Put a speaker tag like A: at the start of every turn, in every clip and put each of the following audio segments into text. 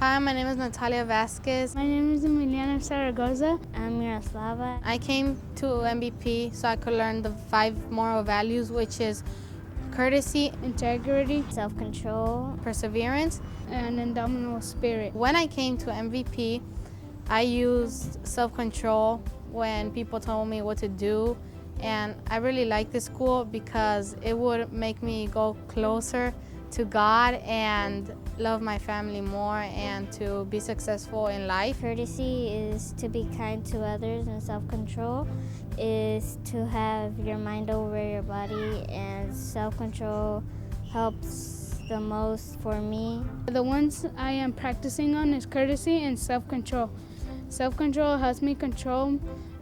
A: Hi, my name is Natalia Vasquez.
B: My name is Emiliana Zaragoza. I'm Miroslava.
A: I came to MVP so I could learn the 5 moral values, which is courtesy,
B: Integrity,
A: self-control, perseverance,
B: and indomitable spirit.
A: When I came to MVP, I used self-control when people told me what to do, and I really liked this school because it would make me go closer to God and love my family more and to be successful in life.
C: Courtesy is to be kind to others, and self-control is to have your mind over your body, and self-control helps the most for me.
B: The ones I am practicing on is courtesy and self-control. Self-control helps me control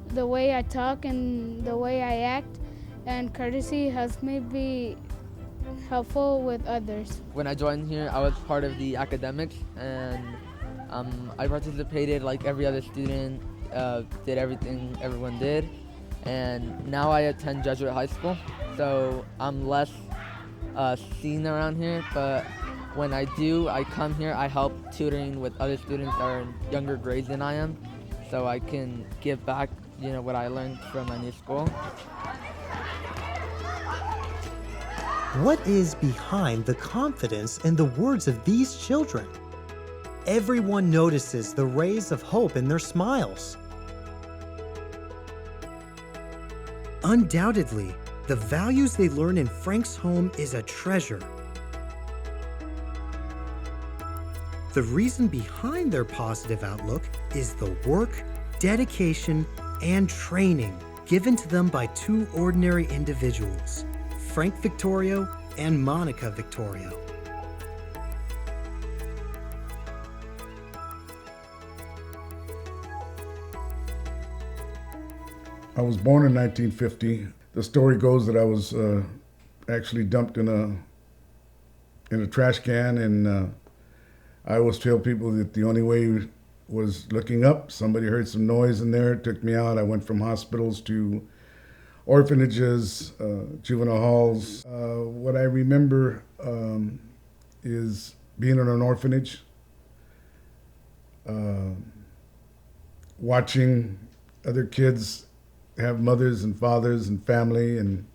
B: the way I talk and the way I act, and courtesy helps me be helpful with others.
D: When I joined here, I was part of the academics, and I participated like every other student, did everything everyone did, and now I attend Jesuit High School, so I'm less seen around here, but when I do, I come here, I help tutoring with other students that are in younger grades than I am, so I can give back, what I learned from my new school.
E: What is behind the confidence in the words of these children? Everyone notices the rays of hope in their smiles. Undoubtedly, the values they learn in Frank's home is a treasure. The reason behind their positive outlook is the work, dedication, and training given to them by 2 ordinary individuals, Frank Victorio and Monica Victorio.
F: I was born in 1950. The story goes that I was actually dumped in a trash can, and I always tell people that the only way was looking up. Somebody heard some noise in there, took me out. I went from hospitals to orphanages, juvenile halls. What I remember is being in an orphanage, watching other kids have mothers and fathers and family, and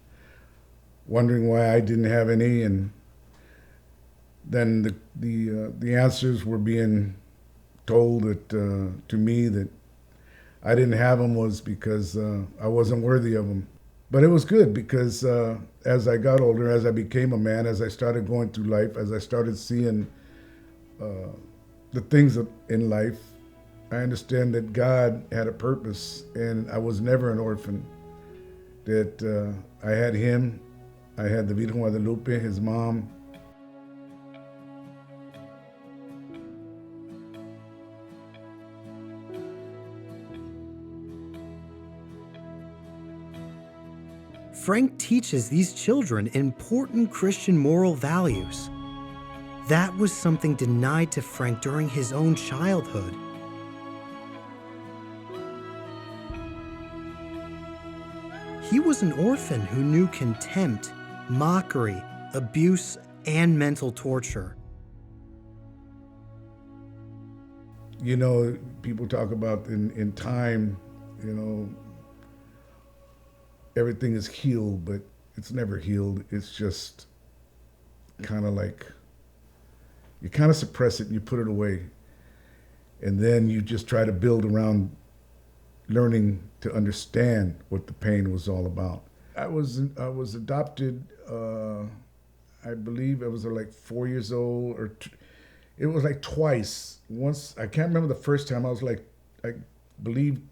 F: wondering why I didn't have any. And then the answers were being told that to me that I didn't have them was because I wasn't worthy of them. But it was good because as I got older, as I became a man, as I started going through life, as I started seeing the things in life, I understand that God had a purpose, and I was never an orphan. That I had him, I had the Virgen Guadalupe, his mom.
E: Frank teaches these children important Christian moral values. That was something denied to Frank during his own childhood. He was an orphan who knew contempt, mockery, abuse, and mental torture.
F: People talk about in time, everything is healed, but it's never healed. It's just kind of like, you kind of suppress it and you put it away. And then you just try to build around learning to understand what the pain was all about. I was adopted, I believe I was like 4 years old, or it was like twice. Once, I can't remember the first time, I was like, I believe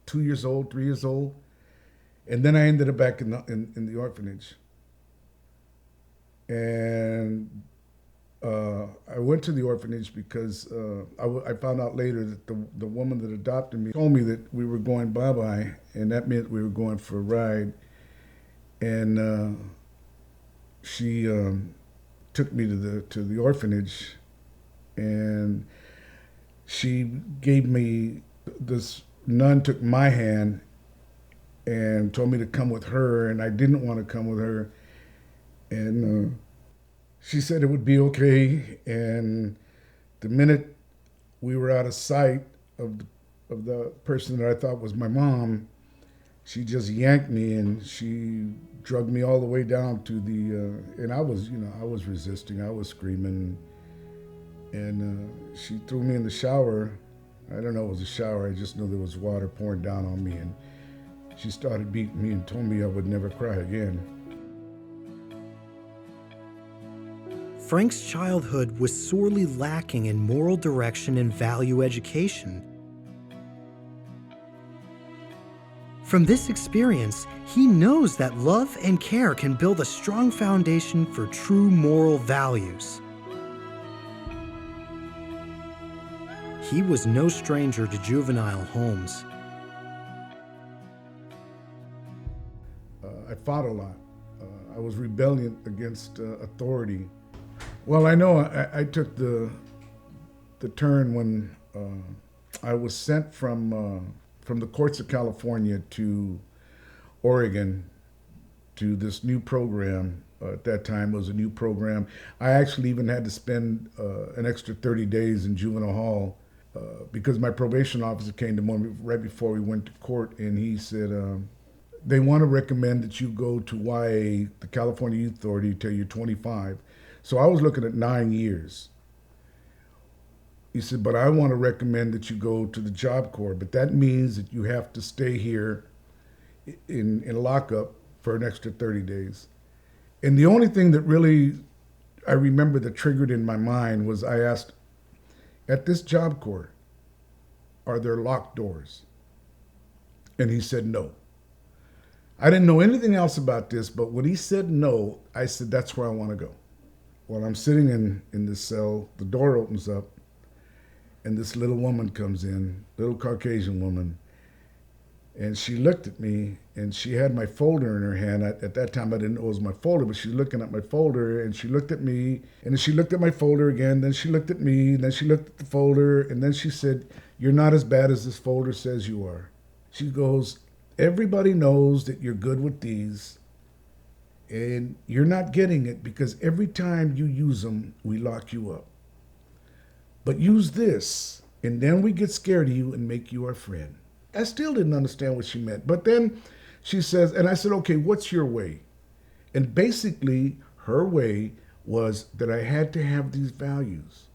F: 2 years old, 3 years old. And then I ended up back in the orphanage. And I went to the orphanage because I found out later that the woman that adopted me told me that we were going bye-bye, and that meant we were going for a ride. And she took me to the orphanage, and she gave me, this nun took my hand and told me to come with her, and I didn't want to come with her. And she said it would be okay, and the minute we were out of sight of the person that I thought was my mom, she just yanked me and she dragged me all the way down to the, and I was resisting, I was screaming, and she threw me in the shower. I don't know it was a shower, I just know there was water pouring down on me, and she started beating me and told me I would never cry again.
E: Frank's childhood was sorely lacking in moral direction and value education. From this experience, he knows that love and care can build a strong foundation for true moral values. He was no stranger to juvenile homes.
F: I fought a lot. I was rebellion against authority. Well, I know I took the turn when I was sent from the courts of California to Oregon to this new program. At that time, it was a new program. I actually even had to spend an extra 30 days in juvenile hall because my probation officer came to me right before we went to court, and he said, they want to recommend that you go to YA, the California Youth Authority, till you're 25. So I was looking at 9 years. He said, but I want to recommend that you go to the Job Corps, but that means that you have to stay here in lockup for an extra 30 days. And the only thing that really I remember that triggered in my mind was I asked, at this Job Corps, are there locked doors? And he said no. I didn't know anything else about this, but when he said no, I said, that's where I want to go. While I'm sitting in this cell, the door opens up, and this little woman comes in, little Caucasian woman, and she looked at me, and she had my folder in her hand. At that time, I didn't know it was my folder, but she was looking at my folder, and she looked at me, and then she looked at my folder again, then she looked at me, and then she looked at the folder, and then she said, you're not as bad as this folder says you are. She goes, everybody knows that you're good with these, and you're not getting it because every time you use them, we lock you up. But use this, and then we get scared of you and make you our friend. I still didn't understand what she meant. But then she says, and I said, okay, what's your way? And basically, her way was that I had to have these values,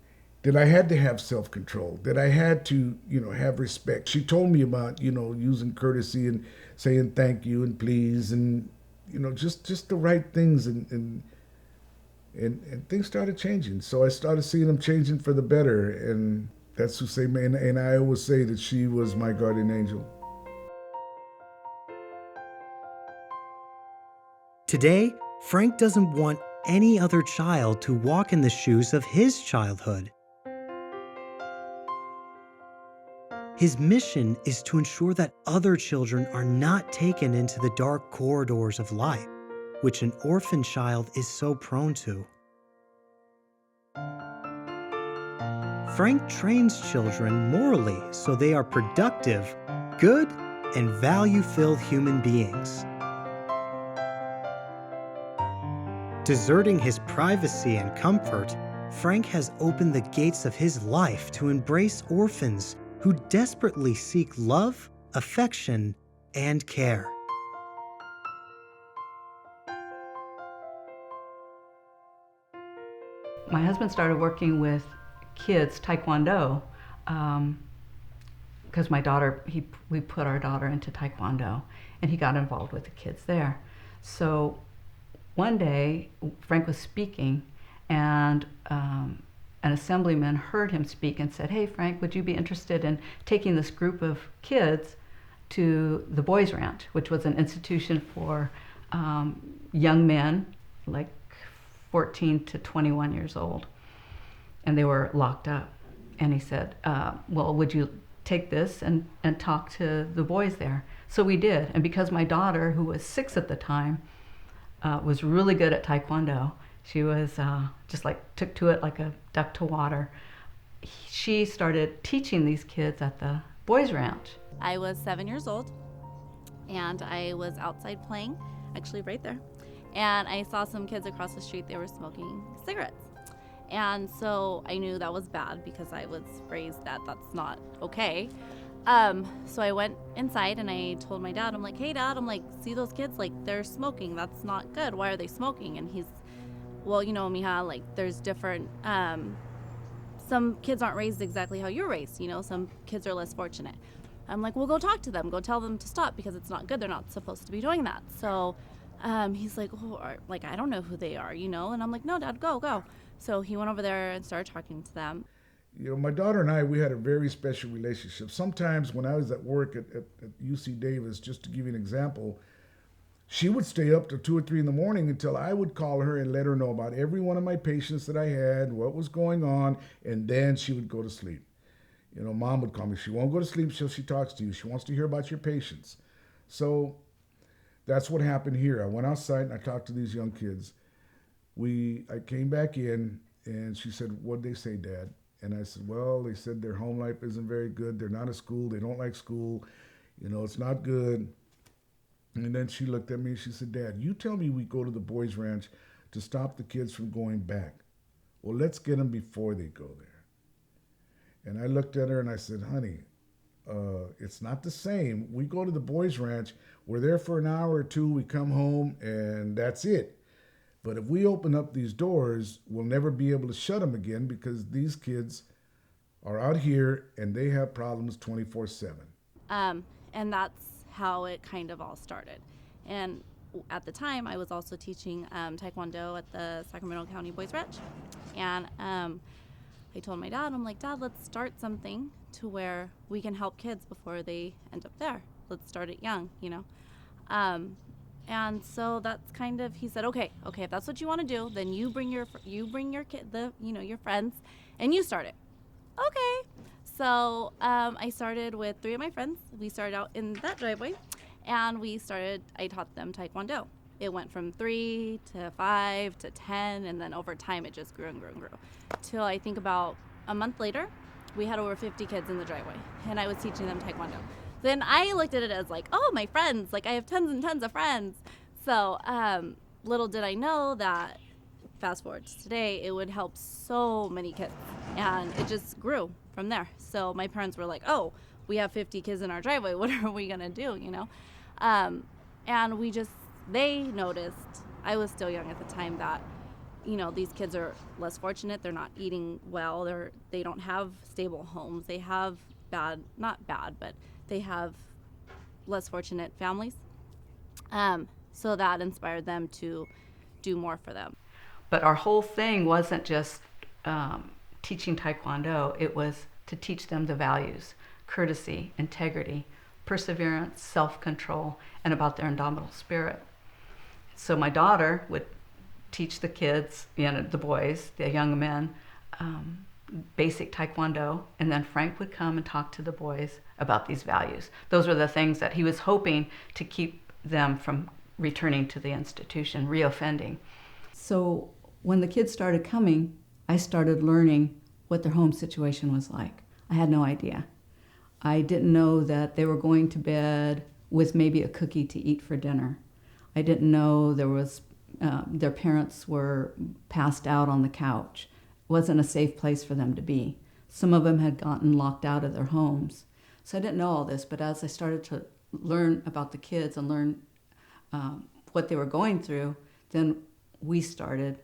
F: that I had to have self-control, that I had to, have respect. She told me about, using courtesy and saying thank you and please and, just the right things. And things started changing. So I started seeing them changing for the better. And that's who say, and I always say that she was my guardian angel.
E: Today, Frank doesn't want any other child to walk in the shoes of his childhood. His mission is to ensure that other children are not taken into the dark corridors of life, which an orphan child is so prone to. Frank trains children morally so they are productive, good, and value-filled human beings. Deserting his privacy and comfort, Frank has opened the gates of his life to embrace orphans who desperately seek love, affection, and care.
G: My husband started working with kids, Taekwondo, because my daughter, we put our daughter into Taekwondo, and he got involved with the kids there. So one day, Frank was speaking, and an assemblyman heard him speak and said, hey, Frank, would you be interested in taking this group of kids to the Boys Ranch, which was an institution for young men, like 14 to 21 years old, and they were locked up. And he said, well, would you take this and talk to the boys there? So we did, and because my daughter, who was 6 at the time, was really good at Taekwondo, she was just took to it like a duck to water. She started teaching these kids at the Boys Ranch.
H: I was 7 years old, and I was outside playing, actually right there, and I saw some kids across the street. They were smoking cigarettes, And so I knew that was bad because I was raised that that's not okay. So I went inside and I told my dad, I'm like, hey dad, I'm like, see those kids, like they're smoking. That's not good. Why are they smoking? And he's, well, you know, mija, like there's different, some kids aren't raised exactly how you're raised. You know, some kids are less fortunate. I'm like, well, go talk to them. Go tell them to stop because it's not good. They're not supposed to be doing that. So he's like, oh, like, I don't know who they are, you know? And I'm like, no, Dad, go. So he went over there and started talking to them.
F: You know, my daughter and I, we had a very special relationship. Sometimes when I was at work at UC Davis, just to give you an example, she would stay up till 2 or 3 in the morning until I would call her and let her know about every one of my patients that I had, what was going on, and then she would go to sleep. You know, Mom would call me. She won't go to sleep till she talks to you. She wants to hear about your patients. So that's what happened here. I went outside and I talked to these young kids. I came back in and she said, what'd they say, Dad? And I said, well, they said their home life isn't very good. They're not at school. They don't like school. You know, it's not good. And then she looked at me and she said, Dad, you tell me we go to the boys' ranch to stop the kids from going back. Well, let's get them before they go there. And I looked at her and I said, honey, it's not the same. We go to the boys' ranch. We're there for an hour or two. We come home and that's it. But if we open up these doors, we'll never be able to shut them again because these kids are out here and they have problems 24/7.
H: And that's how it kind of all started. And at the time, I was also teaching Taekwondo at the Sacramento County Boys Ranch. And I told my dad, I'm like, Dad, let's start something to where we can help kids before they end up there. Let's start it young, you know. And so that's kind of, he said, okay, if that's what you want to do, then you bring your kid, your friends, and you start it. Okay. So I started with 3 of my friends. We started out in that driveway, and I taught them Taekwondo. It went from 3 to 5 to 10, and then over time it just grew and grew and grew. Till I think about a month later, we had over 50 kids in the driveway, and I was teaching them Taekwondo. Then I looked at it as like, oh, my friends, like I have tons and tons of friends. So little did I know that fast forward to today, it would help so many kids, and it just grew from there. So my parents were like, oh, we have 50 kids in our driveway. What are we gonna do, you know? And they noticed, I was still young at the time, that, you know, these kids are less fortunate. They're not eating well. They don't have stable homes. They have not bad, but they have less fortunate families. So that inspired them to do more for them.
G: But our whole thing wasn't just teaching Taekwondo. It was to teach them the values: courtesy, integrity, perseverance, self-control, and about their indomitable spirit. So my daughter would teach the kids, the boys, the young men, basic Taekwondo, and then Frank would come and talk to the boys about these values. Those were the things that he was hoping to keep them from returning to the institution, reoffending. So when the kids started coming, I started learning what their home situation was like. I had no idea. I didn't know that they were going to bed with maybe a cookie to eat for dinner. I didn't know their parents were passed out on the couch. It wasn't a safe place for them to be. Some of them had gotten locked out of their homes. So I didn't know all this, but as I started to learn about the kids and learn what they were going through, then we started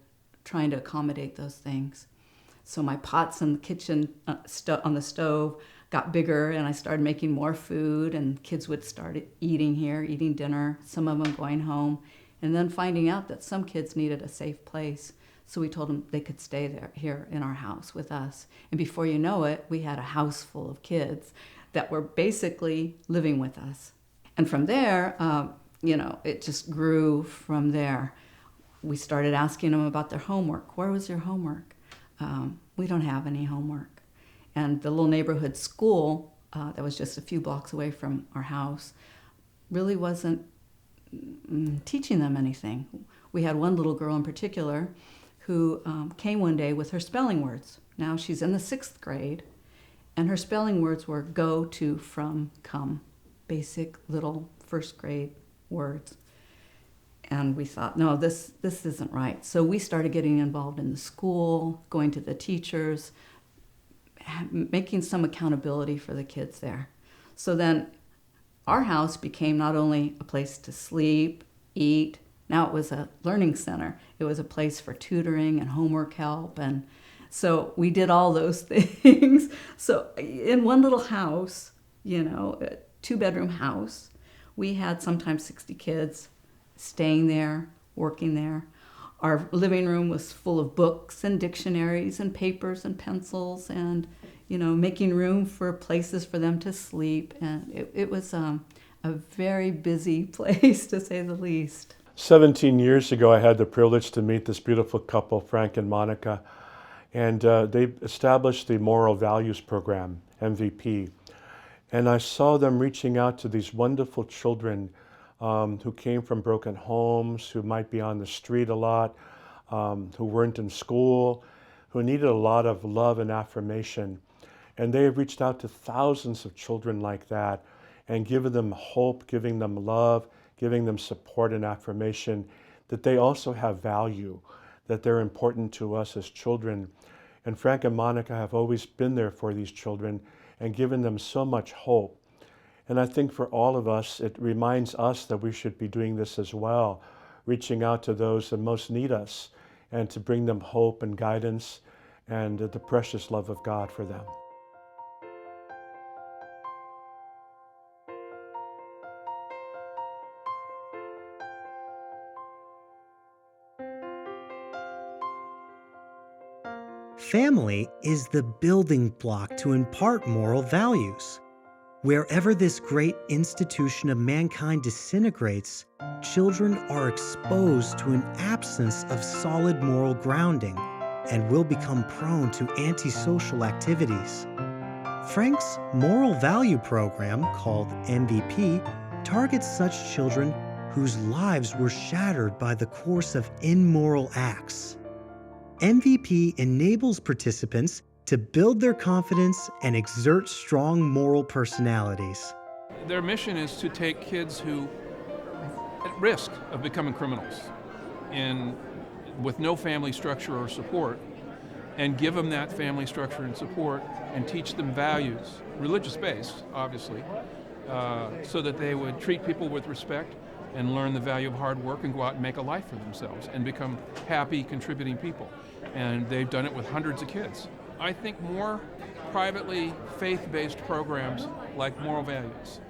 G: trying to accommodate those things. So my pots in the kitchen on the stove got bigger, and I started making more food, and kids would start eating here, eating dinner, some of them going home, and then finding out that some kids needed a safe place. So we told them they could stay here in our house with us. And before you know it, we had a house full of kids that were basically living with us. And from there, it just grew from there. We started asking them about their homework. Where was your homework? We don't have any homework. And the little neighborhood school that was just a few blocks away from our house really wasn't teaching them anything. We had one little girl in particular who came one day with her spelling words. Now she's in the 6th grade, and her spelling words were go, to, from, come, basic little 1st grade words. And we thought, no, this isn't right. So we started getting involved in the school, going to the teachers, making some accountability for the kids there. So then our house became not only a place to sleep, eat, now it was a learning center. It was a place for tutoring and homework help. And so we did all those things. So in one little house, you know, a 2-bedroom house, we had sometimes 60 kids staying there, working there. Our living room was full of books and dictionaries and papers and pencils and, you know, making room for places for them to sleep. And it was a very busy place, to say the least.
I: 17 years ago, I had the privilege to meet this beautiful couple, Frank and Monica, and they established the Moral Values Program, MVP. And I saw them reaching out to these wonderful children who came from broken homes, who might be on the street a lot, who weren't in school, who needed a lot of love and affirmation. And they have reached out to thousands of children like that and given them hope, giving them love, giving them support and affirmation, that they also have value, that they're important to us as children. And Frank and Monica have always been there for these children and given them so much hope. And I think for all of us, it reminds us that we should be doing this as well, reaching out to those that most need us and to bring them hope and guidance and the precious love of God for them.
E: Family is the building block to impart moral values. Wherever this great institution of mankind disintegrates, children are exposed to an absence of solid moral grounding and will become prone to antisocial activities. Frank's Moral Value Program, called MVP, targets such children whose lives were shattered by the course of immoral acts. MVP enables participants to build their confidence and exert strong moral personalities.
J: Their mission is to take kids who are at risk of becoming criminals with no family structure or support, and give them that family structure and support and teach them values, religious-based, obviously, so that they would treat people with respect and learn the value of hard work and go out and make a life for themselves and become happy, contributing people. And they've done it with hundreds of kids. I think more privately faith-based programs like Moral Values,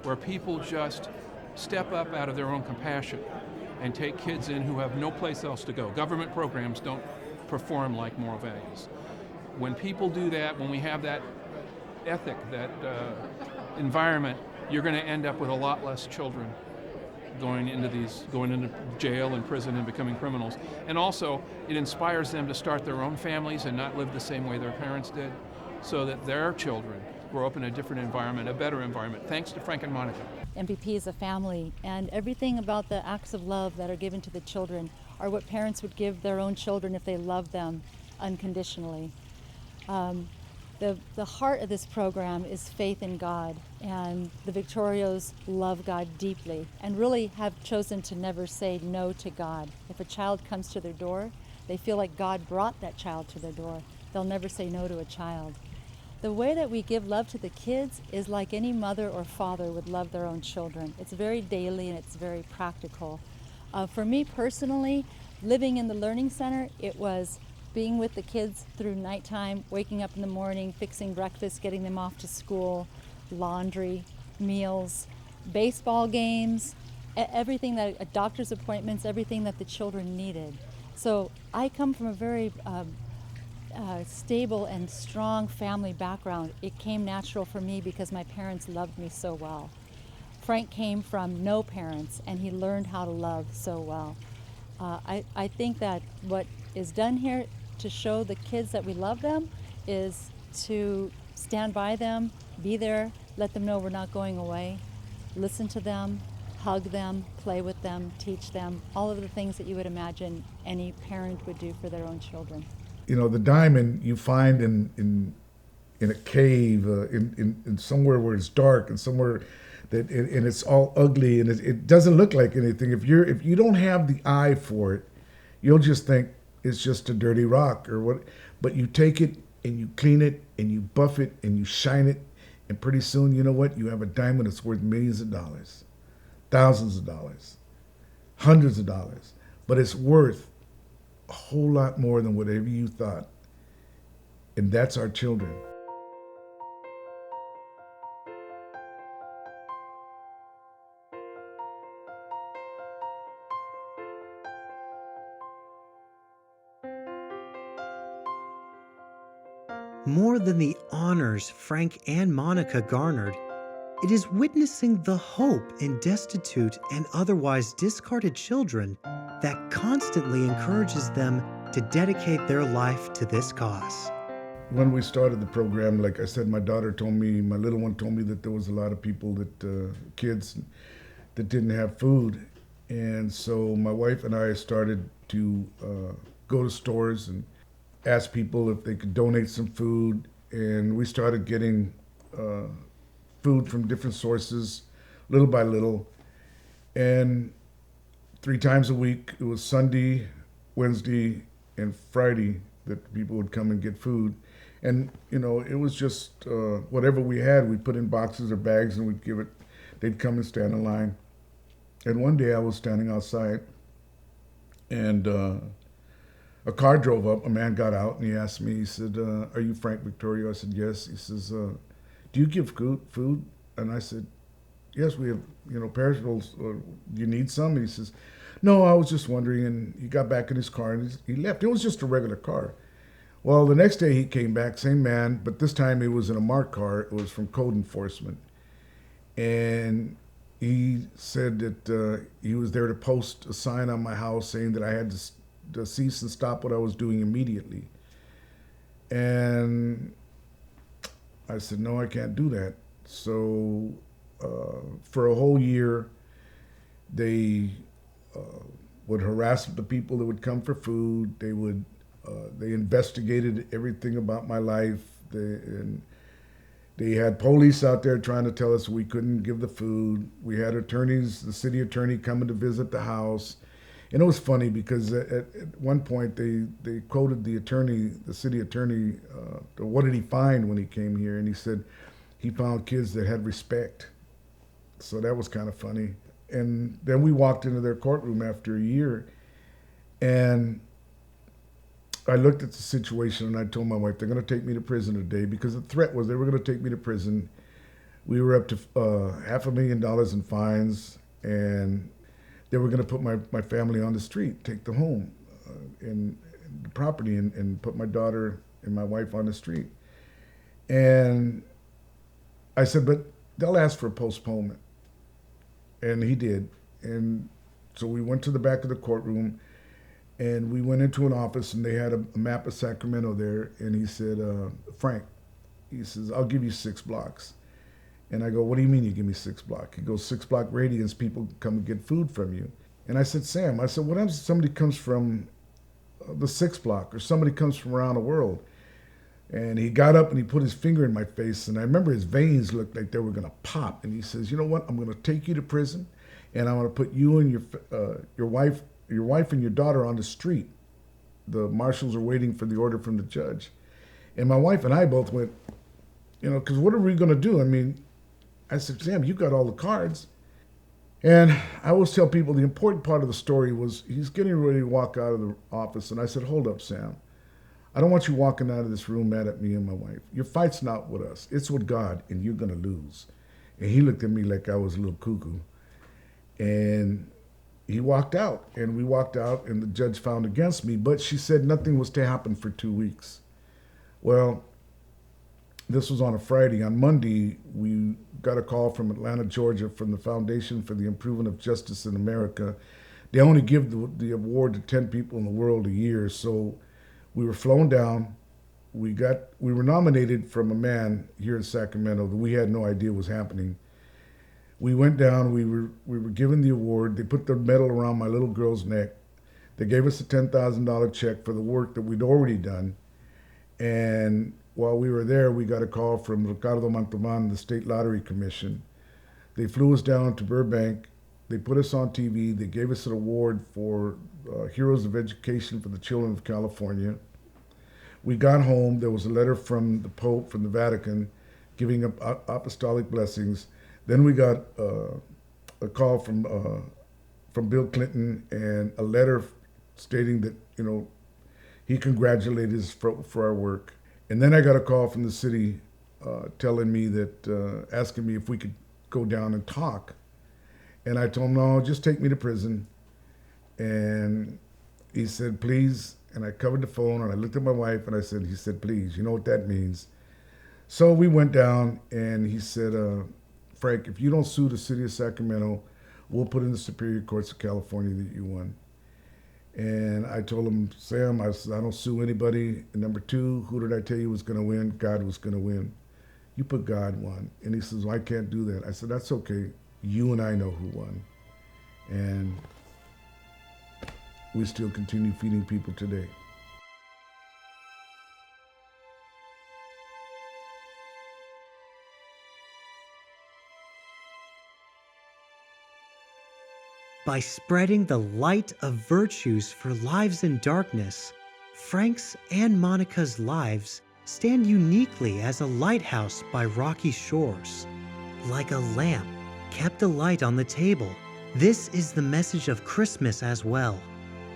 J: where people just step up out of their own compassion and take kids in who have no place else to go. Government programs don't perform like Moral Values. When people do that, when we have that ethic, that environment, you're going to end up with a lot less children going into jail and prison and becoming criminals. And also, it inspires them to start their own families and not live the same way their parents did, so that their children grow up in a different environment, a better environment, thanks to Frank and Monica.
K: MVP is a family, and everything about the acts of love that are given to the children are what parents would give their own children if they loved them unconditionally. The heart of this program is faith in God, and the Victorios love God deeply and really have chosen to never say no to God. If a child comes to their door, they feel like God brought that child to their door. They'll never say no to a child. The way that we give love to the kids is like any mother or father would love their own children. It's very daily and it's very practical. For me personally, living in the Learning Center, it was being with the kids through nighttime, waking up in the morning, fixing breakfast, getting them off to school, laundry, meals, baseball games, everything that, doctor's appointments, everything that the children needed. So I come from a very stable and strong family background. It came natural for me because my parents loved me so well. Frank came from no parents and he learned how to love so well. I think that what is done here to show the kids that we love them is to stand by them, be there, let them know we're not going away, listen to them, hug them, play with them, teach them, all of the things that you would imagine any parent would do for their own children.
F: You know, the diamond you find in a cave, in somewhere where it's dark and somewhere and it's all ugly and it doesn't look like anything. If you don't have the eye for it, you'll just think it's just a dirty rock or what. But you take it and you clean it and you buff it and you shine it, and pretty soon, you know what? You have a diamond that's worth millions of dollars, thousands of dollars, hundreds of dollars. But it's worth a whole lot more than whatever you thought. And that's our children.
E: More than the honors Frank and Monica garnered, it is witnessing the hope in destitute and otherwise discarded children that constantly encourages them to dedicate their life to this cause.
F: When we started the program, like I said, my little one told me that there was a lot of people kids that didn't have food. And so my wife and I started to go to stores and ask people if they could donate some food. And we started getting food from different sources, little by little. And 3 times a week, it was Sunday, Wednesday, and Friday that people would come and get food. And, it was just whatever we had, we'd put in boxes or bags and we'd give it. They'd come and stand in line. And one day I was standing outside and a car drove up. A man got out and he asked me, he said, are you Frank Victorio? I said, yes. He says, do you give food? And I said, yes, we have, perishables. Do you need some? And he says, no, I was just wondering. And he got back in his car and he left. It was just a regular car. Well, the next day he came back, same man, but this time he was in a marked car. It was from code enforcement. And he said that he was there to post a sign on my house saying that I had to cease and stop what I was doing immediately. And I said, no, I can't do that. So for a whole year, they would harass the people that would come for food. They investigated everything about my life. They had police out there trying to tell us we couldn't give the food. We had attorneys, the city attorney coming to visit the house. And it was funny because at one point they quoted the city attorney, what did he find when he came here? And he said he found kids that had respect. So that was kind of funny. And then we walked into their courtroom after a year, and I looked at the situation and I told my wife, they're going to take me to prison today, because the threat was they were going to take me to prison. We were up to $500,000 in fines, and they were going to put my family on the street, take them home in the property, and put my daughter and my wife on the street. And I said, but they'll ask for a postponement. And he did. And so we went to the back of the courtroom, and we went into an office, and they had a map of Sacramento there. And he said, Frank, he says, I'll give you 6 blocks. And I go, what do you mean you give me 6 blocks? He goes, 6-block radius, people come and get food from you. And I said, Sam, what happens if somebody comes from the 6th block, or somebody comes from around the world? And he got up and he put his finger in my face, and I remember his veins looked like they were gonna pop. And he says, you know what, I'm gonna take you to prison, and I'm gonna put you and your wife and your daughter on the street. The marshals are waiting for the order from the judge. And my wife and I both went, because what are we gonna do? I mean, I said, Sam, you got all the cards. And I always tell people the important part of the story was he's getting ready to walk out of the office, and I said, hold up, Sam. I don't want you walking out of this room mad at me and my wife. Your fight's not with us. It's with God, and you're going to lose. And he looked at me like I was a little cuckoo. And he walked out, and we walked out, and the judge found against me, but she said nothing was to happen for 2 weeks. Well, this was on a Friday. On Monday, we got a call from Atlanta, Georgia, from the Foundation for the Improvement of Justice in America. They only give the award to 10 people in the world a year, so we were flown down. We were nominated from a man here in Sacramento that we had no idea was happening. We went down, we were given the award. They put the medal around my little girl's neck. They gave us a $10,000 check for the work that we'd already done. And while we were there, we got a call from Ricardo Montalban, the State Lottery Commission, They flew us down to Burbank. They put us on TV. They gave us an award for Heroes of Education for the Children of California. We got home. There was a letter from the Pope, from the Vatican, giving apostolic blessings. Then we got a call from Bill Clinton and a letter stating that, he congratulated us for our work. And then I got a call from the city telling me that, asking me if we could go down and talk. And I told him, no, just take me to prison. And he said, please. And I covered the phone and I looked at my wife and he said, please, you know what that means. So we went down and he said, Frank, if you don't sue the city of Sacramento, we'll put in the Superior Courts of California that you won. And I told him, Sam, I don't sue anybody. And number two, who did I tell you was going to win? God was going to win. You put God won. And he says, well, I can't do that. I said, that's okay. You and I know who won. And we still continue feeding people today.
E: By spreading the light of virtues for lives in darkness, Frank's and Monica's lives stand uniquely as a lighthouse by rocky shores. Like a lamp kept alight on the table, this is the message of Christmas as well.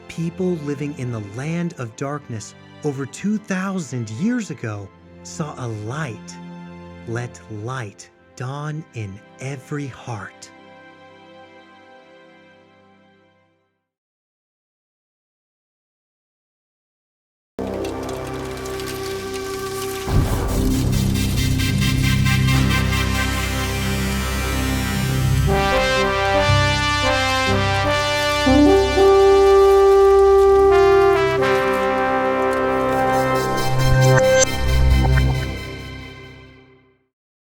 E: People living in the land of darkness over 2,000 years ago saw a light. Let light dawn in every heart.